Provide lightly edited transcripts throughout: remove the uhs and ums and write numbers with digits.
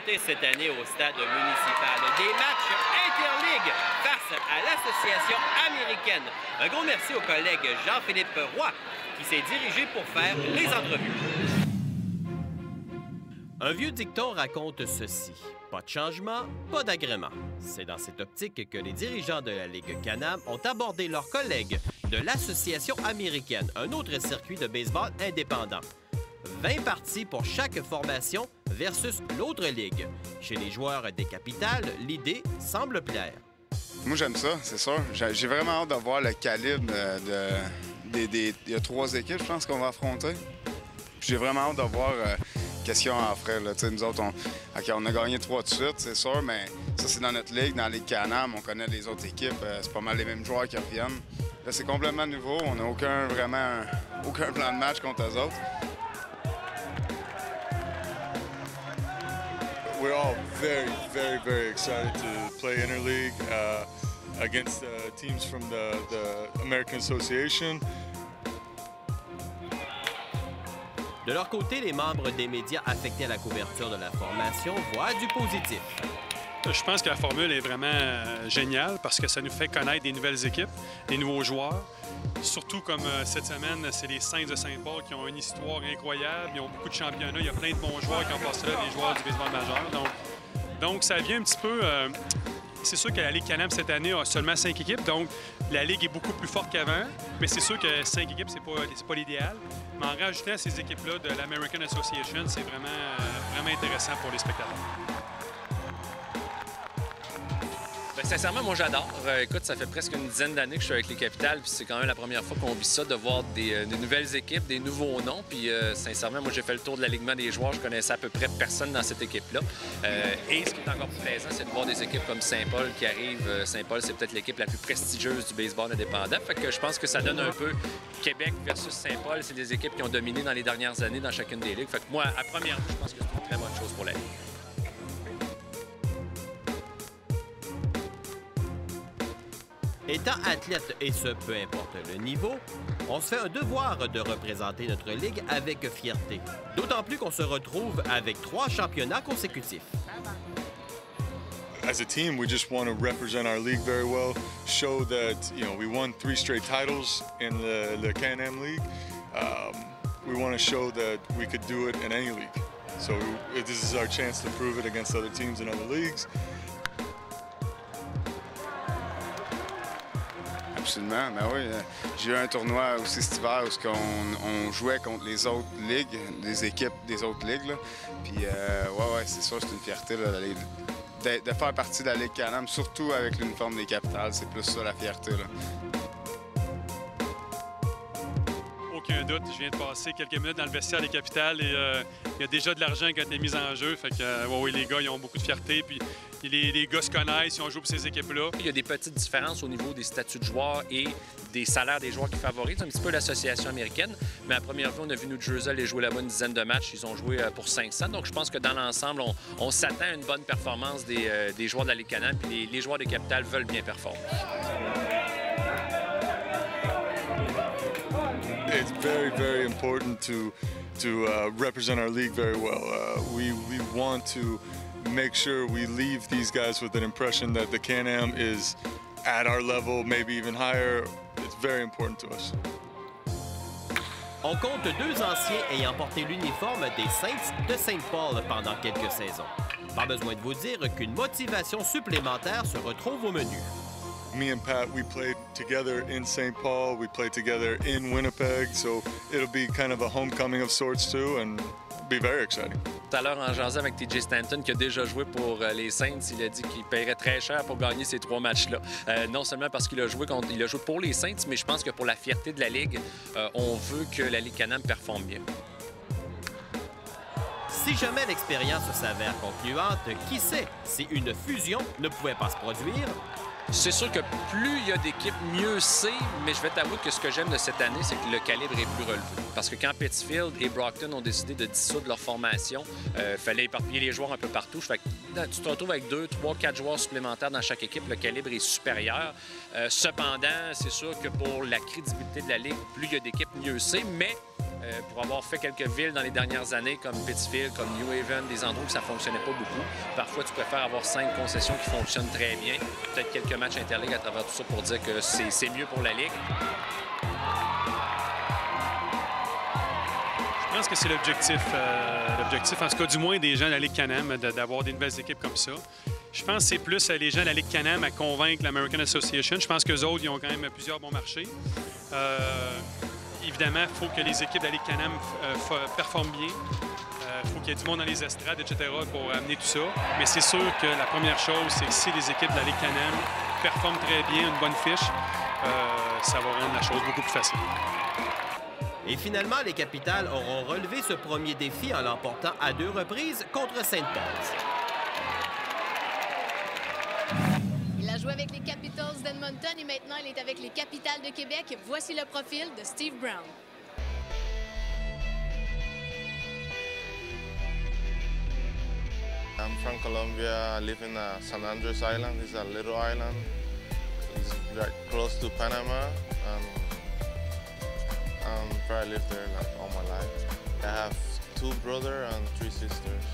disputés cette année au stade municipal. Des matchs interligues face à l'association américaine. Un gros merci au collègue Jean-Philippe Roy qui s'est dirigé pour faire les entrevues. Un vieux dicton raconte ceci. Pas de changement, pas d'agrément. C'est dans cette optique que les dirigeants de la Ligue Can-Am ont abordé leurs collègues de l'Association américaine, un autre circuit de baseball indépendant. 20 parties pour chaque formation versus l'autre ligue. Chez les joueurs des capitales, l'idée semble plaire. Moi, j'aime ça, c'est sûr. J'ai vraiment hâte de voir le calibre il y a 3 équipes, je pense, qu'on va affronter. J'ai vraiment hâte de voir qu'est-ce qu'ils ont à offrir. Là. Nous autres, on a gagné 3 de suite, c'est sûr, mais ça, c'est dans notre ligue, dans la Ligue Can-Am. On connaît les autres équipes. C'est pas mal les mêmes joueurs qui reviennent. Là, c'est complètement nouveau. On n'a aucun plan de match contre eux autres. We're all very, very, very excited to play interleague against teams from the American Association. De leur côté, les membres des médias affectés à la couverture de la formation voient du positif. Je pense que la formule est vraiment géniale parce que ça nous fait connaître des nouvelles équipes, des nouveaux joueurs. Surtout comme cette semaine, c'est les Saints de Saint-Paul qui ont une histoire incroyable. Ils ont beaucoup de championnats. Il y a plein de bons joueurs qui ont passé là, des joueurs du baseball majeur. Donc ça vient un petit peu... c'est sûr que la Ligue Can-Am cette année a seulement 5 équipes. Donc la Ligue est beaucoup plus forte qu'avant. Mais c'est sûr que 5 équipes, c'est pas l'idéal. Mais en rajoutant à ces équipes-là de l'American Association, c'est vraiment intéressant pour les spectateurs. Bien, sincèrement, moi, j'adore. Écoute, ça fait presque une dizaine d'années que je suis avec les Capitales, puis c'est quand même la première fois qu'on vit ça, de voir des nouvelles équipes, des nouveaux noms. Puis, sincèrement, moi, j'ai fait le tour de l'alignement des joueurs. Je connaissais à peu près personne dans cette équipe-là. Et ce qui est encore plus plaisant, c'est de voir des équipes comme Saint-Paul qui arrivent. Saint-Paul, c'est peut-être l'équipe la plus prestigieuse du baseball indépendant. Fait que je pense que ça donne un peu Québec versus Saint-Paul. C'est des équipes qui ont dominé dans les dernières années dans chacune des ligues. Fait que moi, à première vue, je pense que c'est une très bonne chose pour la Ligue. Étant athlète, et ce peu importe le niveau, on se fait un devoir de représenter notre ligue avec fierté. D'autant plus qu'on se retrouve avec 3 championnats consécutifs. As a team, we just want to represent our league very well, show that, we won 3 straight titles in the Can-Am League. We want to show that we could do it in any league. So this is our chance to prove it against other teams in other leagues. Absolument, ben oui. J'ai eu un tournoi aussi cet hiver où on jouait contre les autres ligues, les équipes des autres ligues. Là. Puis, ouais, c'est sûr, c'est une fierté là, de faire partie de la Ligue Can-Am, surtout avec l'uniforme des Capitales. C'est plus ça la fierté. Là. Aucun doute, je viens de passer quelques minutes dans le vestiaire des Capitales et il y a déjà de l'argent qui a été mis en jeu. Fait que, oui, les gars, ils ont beaucoup de fierté. Puis, les gars se connaissent, ils ont joué pour ces équipes-là. Il y a des petites différences au niveau des statuts de joueurs et des salaires des joueurs qui favorisent un petit peu l'association américaine. Mais à première vue, on a vu New Jersey aller jouer là-bas une dizaine de matchs. Ils ont joué pour 500. Donc, je pense que dans l'ensemble, on s'attend à une bonne performance des joueurs de la Ligue Can-Am. Puis les joueurs des Capitales veulent bien performer. It's very, very important to represent our league very well. We want to make sure we leave these guys with an impression that the Can-Am is at our level, maybe even higher. It's very important to us. On compte 2 anciens ayant porté l'uniforme des Saints de Saint-Paul pendant quelques saisons. Pas besoin de vous dire qu'une motivation supplémentaire se retrouve au menu. Me and Pat, we played together in St. Paul. We played together in Winnipeg, so it'll be kind of a homecoming of sorts too, and be very exciting. Tout à l'heure, en jasant avec TJ Stanton, qui a déjà joué pour les Saints, il a dit qu'il paierait très cher pour gagner ces 3 matchs-là. Non seulement parce qu'il a joué pour les Saints, mais je pense que pour la fierté de la Ligue, on veut que la Ligue Can-Am performe bien. Si jamais l'expérience s'avère concluante, qui sait si une fusion ne pouvait pas se produire? C'est sûr que plus il y a d'équipes, mieux c'est, mais je vais t'avouer que ce que j'aime de cette année, c'est que le calibre est plus relevé. Parce que quand Pittsfield et Brockton ont décidé de dissoudre leur formation, il fallait éparpiller les joueurs un peu partout. Fait que tu te retrouves avec 2, 3, 4 joueurs supplémentaires dans chaque équipe, le calibre est supérieur. Cependant, c'est sûr que pour la crédibilité de la Ligue, plus il y a d'équipes, mieux c'est, mais pour avoir fait quelques villes dans les dernières années, comme Pittsfield, comme New Haven, des endroits où ça ne fonctionnait pas beaucoup. Parfois, tu préfères avoir 5 concessions qui fonctionnent très bien. Peut-être quelques matchs interligues à travers tout ça pour dire que c'est mieux pour la Ligue. Je pense que c'est l'objectif, en tout cas du moins des gens de la Ligue Can-Am, d'avoir des nouvelles équipes comme ça. Je pense que c'est plus les gens de la Ligue Can-Am à convaincre l'American Association. Je pense qu'eux autres, ils ont quand même plusieurs bons marchés. Évidemment, il faut que les équipes de la Ligue Can-Am performent bien. Il faut qu'il y ait du monde dans les estrades, etc. pour amener tout ça. Mais c'est sûr que la première chose, c'est que si les équipes de la Ligue Can-Am performent très bien, une bonne fiche, ça va rendre la chose beaucoup plus facile. Et finalement, les Capitals auront relevé ce premier défi en l'emportant à 2 reprises contre St. Paul's. Il a joué avec les Capitals d'Edmonton et maintenant il est avec les Capitals de Québec. Voici le profil de Steve Brown. I'm from Colombia. I live in San Andres Island. It's a little island. It's like close to Panama. I lived there like all my life. I have 2 brothers and 3 sisters.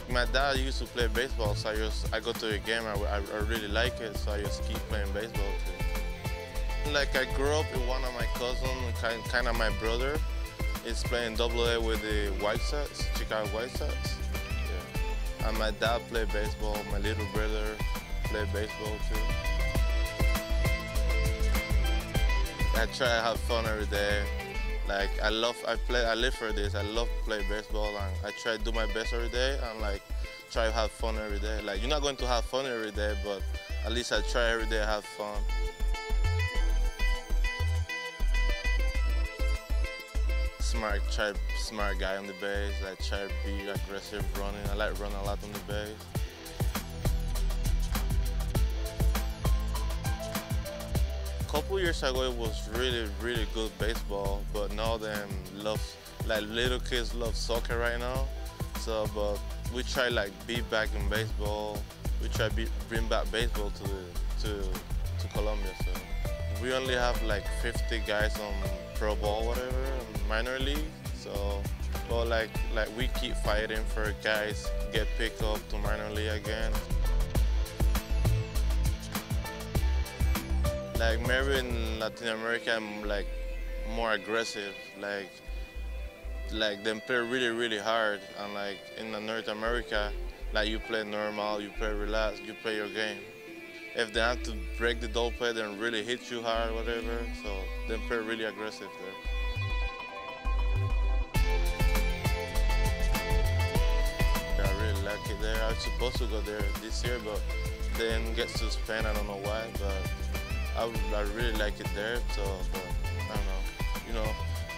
My dad used to play baseball, so I go to a game. I really like it, so I just keep playing baseball too. Like I grew up with one of my cousins, kind of my brother. He's playing AA with the White Sox, Chicago White Sox. Yeah. And my dad played baseball. My little brother played baseball too. I try to have fun every day. Like I live for this. I love to play baseball, and I try to do my best every day, and like try to have fun every day. Like you're not going to have fun every day, but at least I try every day to have fun. Smart guy on the base. I try to be aggressive running. I like running a lot on the base. A couple years ago, it was really good baseball, but now little kids love soccer right now. So, but we try like be back in baseball. We try bring back baseball to Colombia. So we only have like 50 guys on pro ball, whatever, minor league. So, but like we keep fighting for guys get picked up to minor league again. Like maybe in Latin America, I'm like more aggressive. Like them play really hard, and like in North America, like you play normal, you play relaxed, you play your game. If they have to break the double play, then really hit you hard, whatever. So they play really aggressive there. I really like it there. I was supposed to go there this year, but then get suspended. I don't know why, but I really like it there. So, but I don't know. You know,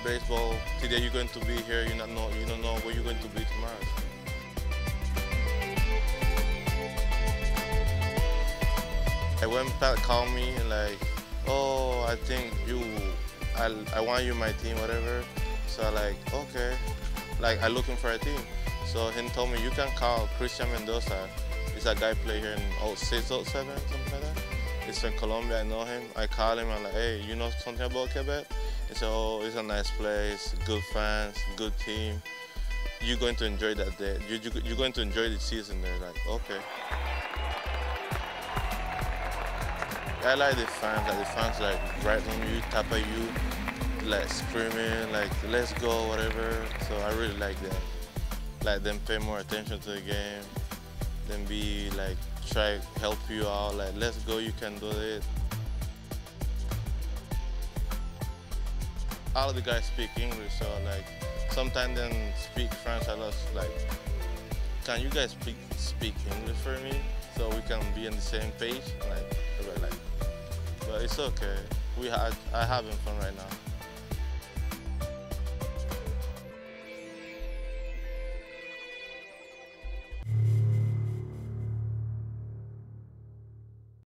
baseball. Today you're going to be here. You don't know where you're going to be tomorrow. When Pat called me and like, oh, I think I want you on my team, whatever. So I like, okay. Like I looking for a team. So he told me you can call Christian Mendoza. He's a guy play here in 06, 07, something like that. He's from Colombia, I know him. I call him, I'm like, hey, you know something about Quebec? He said, oh, it's a nice place, good fans, good team. You're going to enjoy that day. You're going to enjoy the season there. Like, okay. I like the fans like right on you, tap at you, like screaming, like let's go, whatever. So I really like that. Like them pay more attention to the game, then be like try to help you out, like let's go, you can do it. All of the guys speak English, so like sometimes then speak French. I was like, can you guys speak English for me so we can be on the same page? Like, but it's okay. I having fun right now.